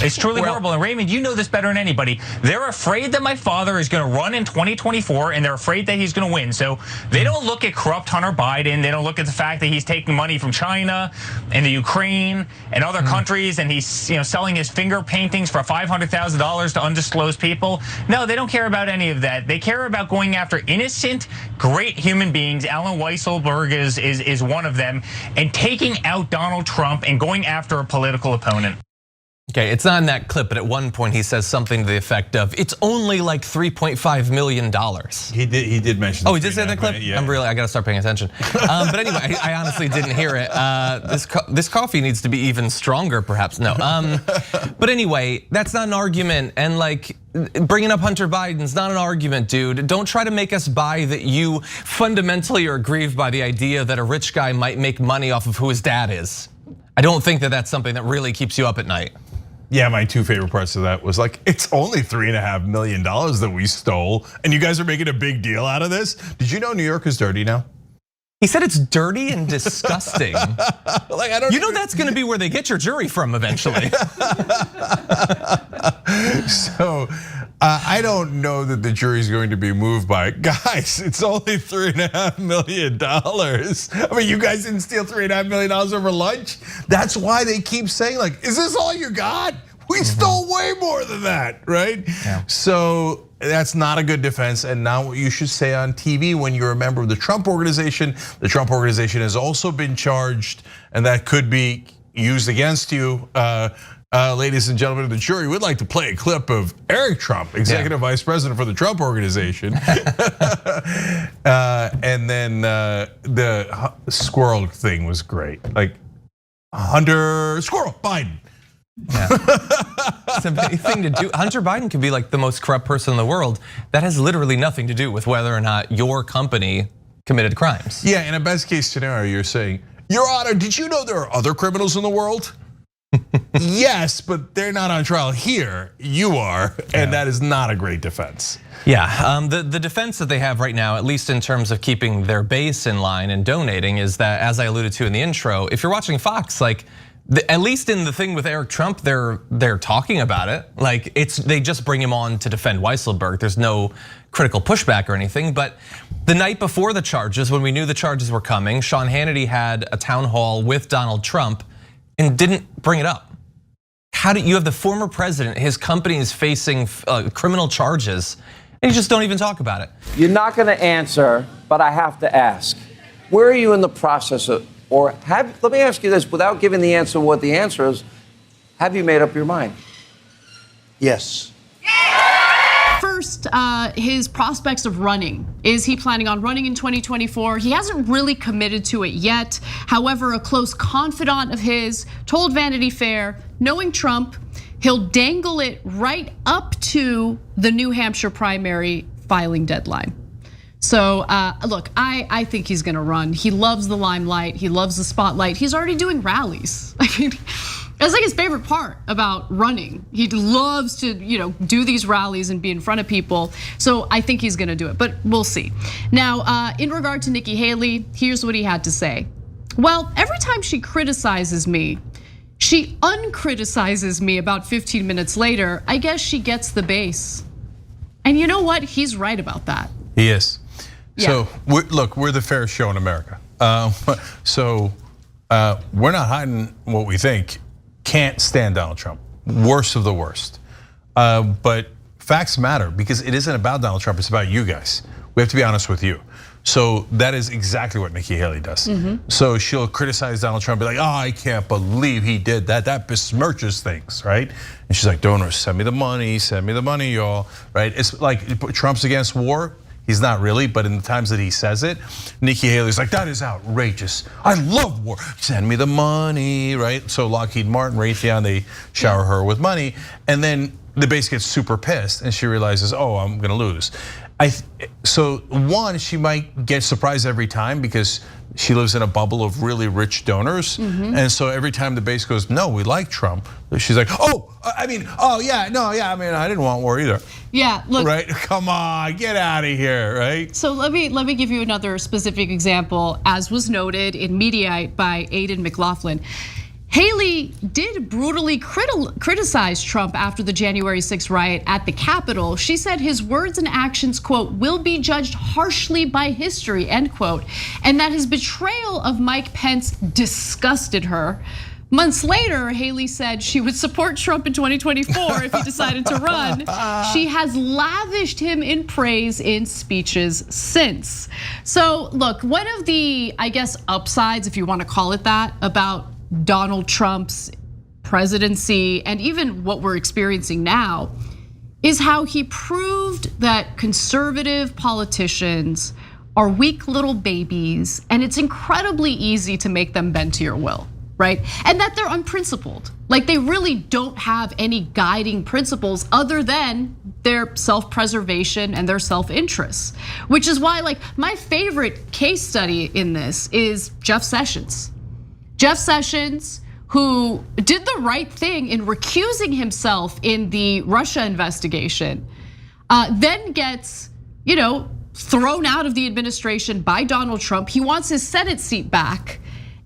It's truly horrible. And Raymond, you know this better than anybody. They're afraid that my father is going to run in 2024, and they're afraid that he's going to win. So they don't look at corrupt Hunter Biden. They don't look at the fact that he's taking money from China and the Ukraine and other countries, and he's selling his finger paintings for $500,000 to undisclosed people. No, they don't care about any of that. They care about going after innocent, great human beings. Alan Weisselberg is one of them, and taking out Donald Trump and going after a political opponent. Okay, it's not in that clip, but at one point he says something to the effect of, "It's only like $3.5 million." He did mention. Oh, he did say that clip? Yeah. I gotta start paying attention. But anyway, I honestly didn't hear it. This coffee needs to be even stronger, perhaps. No. But anyway, that's not an argument, and like bringing up Hunter Biden's not an argument, dude. Don't try to make us buy that you fundamentally are aggrieved by the idea that a rich guy might make money off of who his dad is. I don't think that that's something that really keeps you up at night. Yeah, my two favorite parts of that was like, it's only $3.5 million that we stole, and you guys are making a big deal out of this. Did you know New York is dirty now? He said it's dirty and disgusting. Like, I don't. You know that's going to be where they get your jury from eventually. So I don't know that the jury's going to be moved by it. Guys, it's only $3.5 million. I mean, you guys didn't steal $3.5 million over lunch. That's why they keep saying, like, is this all you got? We stole way more than that, right? Yeah. So that's not a good defense, and not what you should say on TV when you're a member of the Trump organization. The Trump organization has also been charged, and that could be used against you. Ladies and gentlemen of the jury, we'd like to play a clip of Eric Trump, executive vice president for the Trump organization. And then the squirrel thing was great. Like, Hunter Squirrel Biden. Yeah. It's a big thing to do. Hunter Biden could be like the most corrupt person in the world. That has literally nothing to do with whether or not your company committed crimes. Yeah, in a best case scenario, you're saying, Your Honor, did you know there are other criminals in the world? Yes, but they're not on trial here. You are, and that is not a great defense. Yeah, the defense that they have right now, at least in terms of keeping their base in line and donating, is that, as I alluded to in the intro, if you're watching Fox, like, at least in the thing with Eric Trump, they're talking about it. Like, they just bring him on to defend Weisselberg. There's no critical pushback or anything. But the night before the charges, when we knew the charges were coming, Sean Hannity had a town hall with Donald Trump and didn't bring it up. How do you have the former president? His company is facing criminal charges, and you just don't even talk about it. You're not going to answer, but I have to ask: where are you in the process of? Or let me ask you this, without giving the answer what the answer is, have you made up your mind? Yes. First, his prospects of running. Is he planning on running in 2024? He hasn't really committed to it yet. However, a close confidant of his told Vanity Fair, knowing Trump, he'll dangle it right up to the New Hampshire primary filing deadline. So look, I think he's gonna run. He loves the limelight, he loves the spotlight. He's already doing rallies. I mean, that's like his favorite part about running. He loves to do these rallies and be in front of people. So I think he's gonna do it, but we'll see. Now, in regard to Nikki Haley, here's what he had to say. Well, every time she criticizes me, she uncriticizes me about 15 minutes later. I guess she gets the base. And you know what? He's right about that. He is. So look, we're the fairest show in America. So we're not hiding what we think. Can't stand Donald Trump. Worst of the worst. But facts matter because it isn't about Donald Trump, it's about you guys. We have to be honest with you. So that is exactly what Nikki Haley does. So she'll criticize Donald Trump, be like, oh, I can't believe he did that. That besmirches things, right? And she's like, donors, send me the money, y'all, right? It's like Trump's against war. He's not really, but in the times that he says it, Nikki Haley's like, that is outrageous. I love war. Send me the money, right? So Lockheed Martin, Raytheon, they shower her with money. And then the base gets super pissed and she realizes, oh, I'm gonna lose. So one, she might get surprised every time because she lives in a bubble of really rich donors. And so every time the base goes, no, we like Trump, she's like, oh, I mean, I didn't want war either. Yeah, look. Right, come on, get out of here, right? So let me give you another specific example, as was noted in Mediaite by Aidan McLaughlin. Haley did brutally criticize Trump after the January 6th riot at the Capitol. She said his words and actions, quote, will be judged harshly by history, end quote, and that his betrayal of Mike Pence disgusted her. Months later, Haley said she would support Trump in 2024 if he decided to run. She has lavished him in praise in speeches since. So look, one of the, I guess, upsides, if you want to call it that, about Donald Trump's presidency and even what we're experiencing now is how he proved that conservative politicians are weak little babies and it's incredibly easy to make them bend to your will. Right? And that they're unprincipled. Like they really don't have any guiding principles other than their self-preservation and their self-interest. Which is why, like, my favorite case study in this is Jeff Sessions. Jeff Sessions, who did the right thing in recusing himself in the Russia investigation, then gets, thrown out of the administration by Donald Trump. He wants his Senate seat back.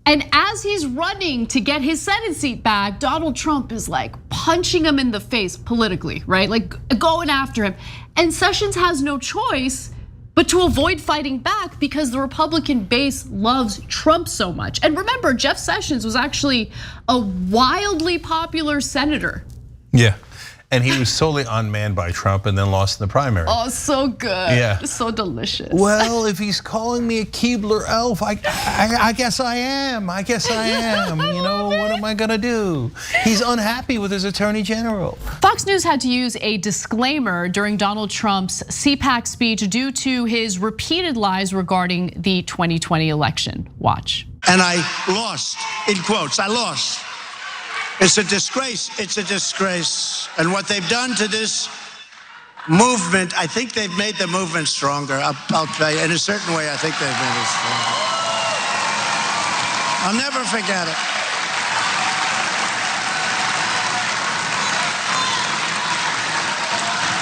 And as he's running to get his Senate seat back, Donald Trump is like punching him in the face politically, right? Like going after him. And Sessions has no choice but to avoid fighting back because the Republican base loves Trump so much. And remember, Jeff Sessions was actually a wildly popular senator. Yeah. And he was solely unmanned by Trump and then lost in the primary. Oh, so good. Yeah. So delicious. Well, if he's calling me a Keebler elf, I guess I am. I guess I am. What am I gonna do? He's unhappy with his attorney general. Fox News had to use a disclaimer during Donald Trump's CPAC speech due to his repeated lies regarding the 2020 election. Watch. And I lost, in quotes, I lost. It's a disgrace, it's a disgrace. And what they've done to this movement, I think they've made the movement stronger. I'll tell you, in a certain way, I think they've made it stronger. I'll never forget it.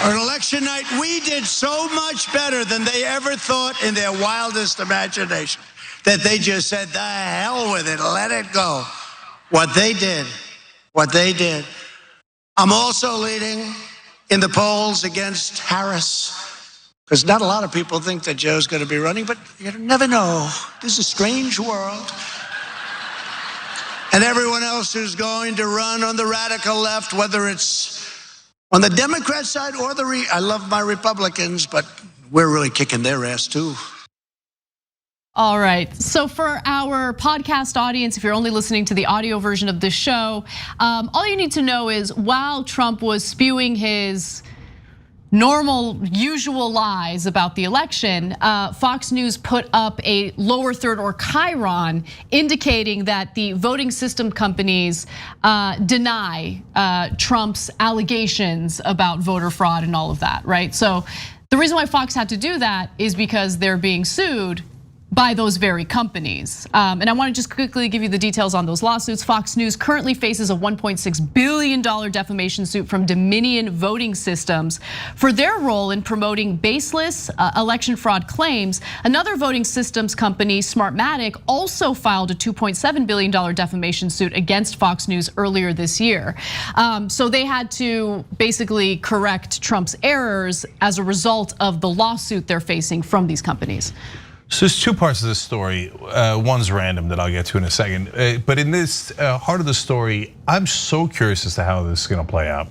On election night, we did so much better than they ever thought in their wildest imagination that they just said, the hell with it, let it go. What they did. I'm also leading in the polls against Harris, because not a lot of people think that Joe's going to be running, but you never know. This is a strange world. And everyone else who's going to run on the radical left, whether it's on the Democrat side or I love my Republicans, but we're really kicking their ass too. All right, so for our podcast audience, if you're only listening to the audio version of this show, all you need to know is while Trump was spewing his normal, usual lies about the election, Fox News put up a lower third or chyron indicating that the voting system companies deny Trump's allegations about voter fraud and all of that, right? So the reason why Fox had to do that is because they're being sued by those very companies. And I want to just quickly give you the details on those lawsuits. Fox News currently faces a $1.6 billion defamation suit from Dominion Voting Systems for their role in promoting baseless election fraud claims. Another voting systems company, Smartmatic, also filed a $2.7 billion defamation suit against Fox News earlier this year. So they had to basically correct Trump's errors as a result of the lawsuit they're facing from these companies. So there's two parts of this story. One's random that I'll get to in a second. But in this heart of the story, I'm so curious as to how this is gonna play out.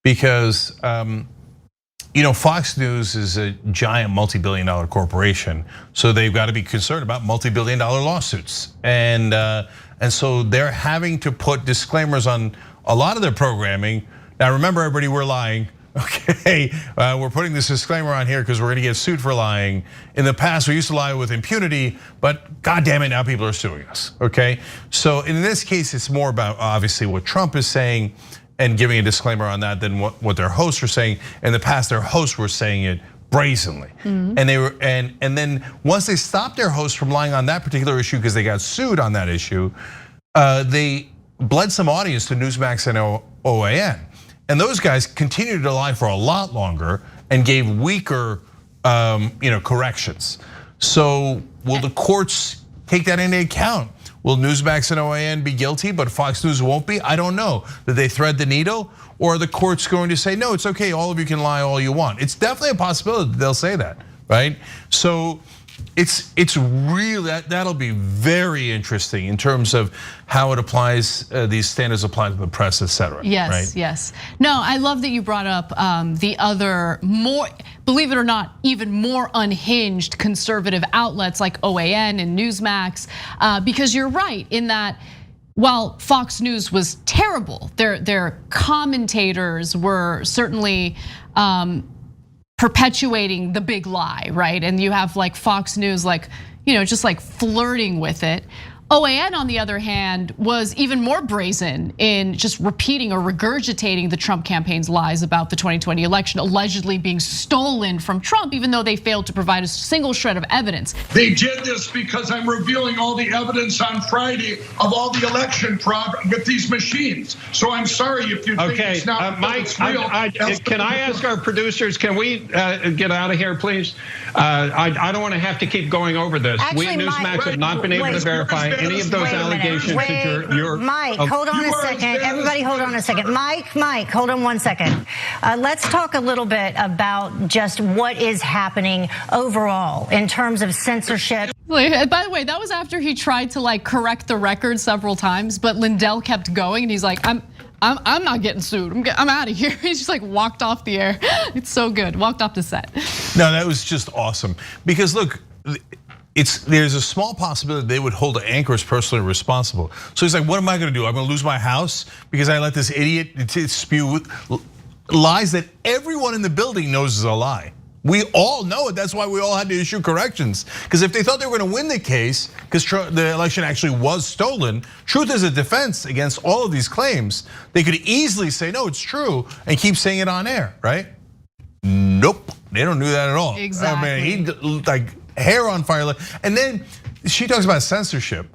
Because Fox News is a giant multi-billion-dollar corporation. So they've got to be concerned about multi-billion-dollar lawsuits. And so they're having to put disclaimers on a lot of their programming. Now remember everybody, we're lying. Okay, we're putting this disclaimer on here because we're gonna get sued for lying. In the past, we used to lie with impunity, but God damn it, now people are suing us, okay? So in this case, it's more about obviously what Trump is saying and giving a disclaimer on that than what their hosts are saying. In the past, their hosts were saying it brazenly. And they were, and then once they stopped their hosts from lying on that particular issue because they got sued on that issue, they bled some audience to Newsmax and OAN. And those guys continued to lie for a lot longer and gave weaker corrections. So will the courts take that into account? Will Newsmax and OAN be guilty, but Fox News won't be? I don't know. Did they thread the needle? Or are the courts going to say, no, it's okay, all of you can lie all you want? It's definitely a possibility that they'll say that, right? So it's really, that'll be very interesting in terms of how it applies, these standards apply to the press, et cetera. Yes, right? yes. No, I love that you brought up the other more, believe it or not, even more unhinged conservative outlets like OAN and Newsmax, because you're right in that while Fox News was terrible, their commentators were certainly perpetuating the big lie, right? And you have like Fox News, like, just like flirting with it. OAN, on the other hand, was even more brazen in just repeating or regurgitating the Trump campaign's lies about the 2020 election allegedly being stolen from Trump, even though they failed to provide a single shred of evidence. They did this because I'm revealing all the evidence on Friday of all the election fraud with these machines. So I'm sorry if you think it's not Mike, real. can I ask our producers, can we get out of here, please? I don't want to have to keep going over this. Actually, we at Newsmax have not been able to verify any of those allegations that you're Mike, hold on a second. Everybody hold on a second. Mike, hold on 1 second. Let's talk a little bit about just what is happening overall in terms of censorship. By the way, that was after he tried to like correct the record several times, but Lindell kept going and he's like, I'm not getting sued. I'm out of here. He's just like walked off the air. It's so good. Walked off the set. No, that was just awesome. Because look, there's a small possibility they would hold anchors personally responsible. So he's like, what am I gonna do? I'm gonna lose my house because I let this idiot spew lies that everyone in the building knows is a lie. We all know it, that's why we all had to issue corrections. Because if they thought they were gonna win the case, because the election actually was stolen, truth is a defense against all of these claims. They could easily say, no, it's true, and keep saying it on air, right? Nope, they don't do that at all. Exactly. I mean, he like hair on fire. And then she talks about censorship.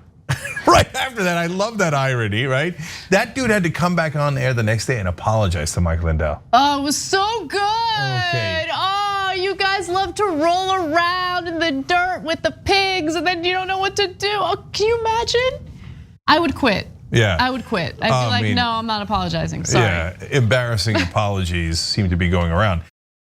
Right after that, I love that irony, right? That dude had to come back on air the next day and apologize to Mike Lindell. Oh, it was so good. Okay. Oh, you guys love to roll around in the dirt with the pigs and then you don't know what to do. Oh, can you imagine? I would quit. Yeah. I would quit. I'd be like, no, I'm not apologizing, sorry. Yeah, embarrassing apologies seem to be going around.